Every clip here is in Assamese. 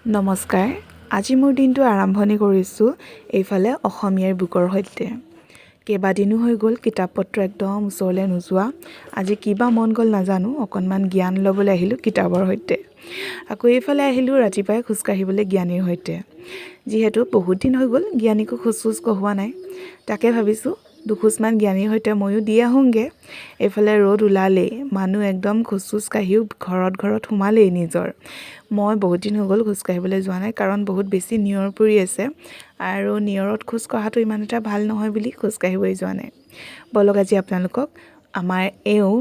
নমস্কাৰ। আজি মোৰ দিনটো আৰম্ভণি কৰিছোঁ এইফালে অসমীয়াৰ বুকৰ সৈতে। কেইবাদিনো হৈ গ'ল কিতাপ পত্ৰ একদম ওচৰলৈ নোযোৱা। আজি কিবা মন গ'ল নাজানো, অকণমান জ্ঞান ল'বলৈ আহিলোঁ কিতাপৰ সৈতে। আকৌ এইফালে আহিলোঁ ৰাতিপুৱাই খোজকাঢ়িবলৈ জ্ঞানীৰ সৈতে। যিহেতু বহুত দিন হৈ গ'ল জ্ঞানীকো খোজ কঢ়োৱা নাই, তাকে ভাবিছোঁ দুখোজমান জ্ঞানীৰ সৈতে ময়ো দি আহোঁগৈ। এইফালে ৰ'দ ওলালেই, মানুহ একদম খোজ কাঢ়িও ঘৰত সোমালেই নিজৰ। মই বহুত দিন হৈ গ'ল খোজকাঢ়িবলৈ যোৱা নাই, কাৰণ বহুত বেছি নিয়ৰ পৰি আছে আৰু নিয়ৰত খোজ কঢ়াটো ইমান এটা ভাল নহয় বুলি খোজকাঢ়িবই যোৱা নাই। বলক আজি আপোনালোকক আমাৰ এওঁ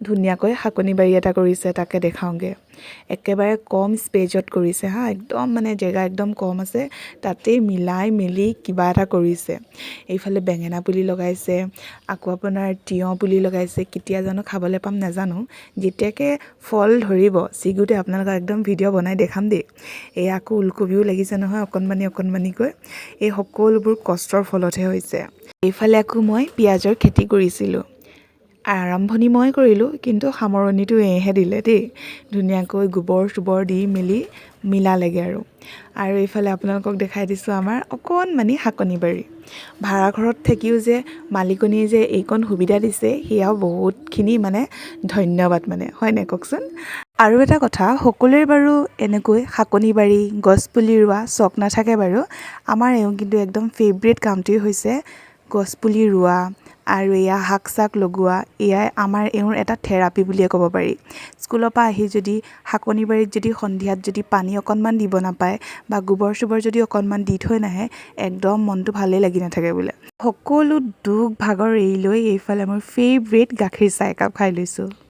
ধুনীয়াকৈ শাকনি বাৰী এটা কৰিছে তাকে দেখাওঁগৈ। একেবাৰে কম স্পেচত কৰিছে একদম মানে জেগা একদম কম আছে, তাতেই মিলাই মেলি কিবা এটা কৰিছে। এইফালে বেঙেনা পুলি লগাইছে, আকৌ আপোনাৰ তিয়ঁহ পুলি লগাইছে। কেতিয়া জানো খাবলৈ পাম নাজানো, যেতিয়াকৈ ফল ধৰিব ছিগোতে আপোনালোকক একদম ভিডিঅ' বনাই দেখাম দেই। এই আকৌ ওলকবিও লাগিছে নহয় অকণমানিকৈ। এই সকলোবোৰ কষ্টৰ ফলতহে হৈছে। এইফালে আকৌ মই পিঁয়াজৰ খেতি কৰিছিলোঁ। আৰম্ভণি মই কৰিলোঁ, কিন্তু সামৰণিটো এহে দিলে দেই। ধুনীয়াকৈ গোবৰ চোবৰ দি মেলি মিলালেগৈ আৰু এইফালে আপোনালোকক দেখাই দিছোঁ আমাৰ অকণমানি শাকনি বাৰী। ভাড়াঘৰত থাকিও যে মালিকনীয়ে যে এইকণ সুবিধা দিছে, সেয়াও বহুতখিনি মানে ধন্যবাদ হয় নাই কওকচোন। আৰু এটা কথা, সকলোৰে বাৰু এনেকৈ শাকনি বাৰী গছপুলি ৰোৱা চখ নাথাকে বাৰু। আমাৰ এওঁ কিন্তু একদম ফেভৰেট কামটোৱেই হৈছে গছপুলি ৰোৱা আৰু এয়া শাক চাক লগোৱা। এয়াই আমাৰ এওঁৰ এটা থেৰাপি বুলিয়ে ক'ব পাৰি। স্কুলৰ পৰা আহি যদি শাকনি বাৰীত যদি সন্ধিয়াত যদি পানী অকণমান দিব নাপায় বা গোবৰ চোবৰ যদি অকণমান দি থৈ নাহে, একদম মনটো ভালেই লাগি নাথাকে বোলে। সকলো দুখ ভাগৰ এৰি লৈ এইফালে মোৰ ফেভৰেট গাখীৰ চাহ একাপ খাই লৈছোঁ।